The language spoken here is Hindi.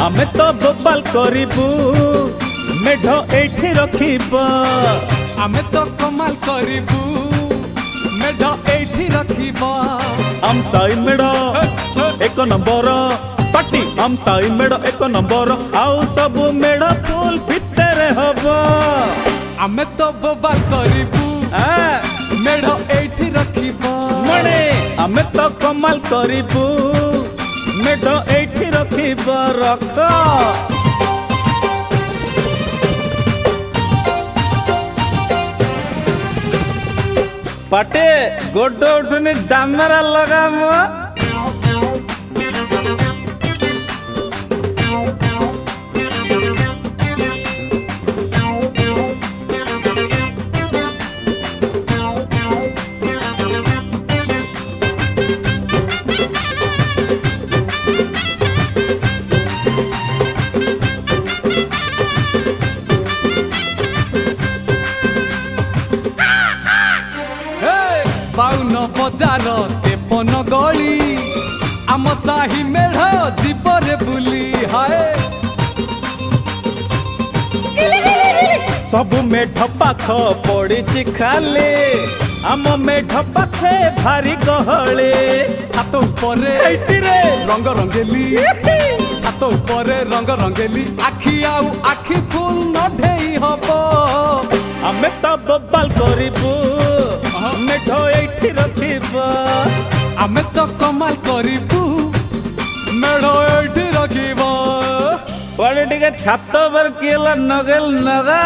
आमे तो बोबाल करिबू मेढ एठी रखिबा आमे तो कमाल करिबू मेढ एठी रखिबा हम साई मेढ एक नंबर पार्टी हम साई मेढ एक नंबर आउ सब मेढ फुल भितरे हबो आमे तो बोबाल करिबू मेढ एठी रखिबा मणे आमे तो कमाल करिबू मेढ एठी रखिबा रख पाटे गोडो उठुनी डामरा लगाम बाउन बजार तेपन गली आम साही मेढ़ जीवरे बुली हाय सब मेढ पाख पड़ी खाली आम मेढ पाखे भारी गहले छात उपरे रंग रंगेली छात उपरे रंग रंगेली आखि आउ आखि फुल नढेई हबो आमे तो बोबाल करिबू मेढ एठी रखिबा आमे तो कमाल करिबू मेढ़ एठी रखिबा पड़े टिके छात पर केला नगल नगा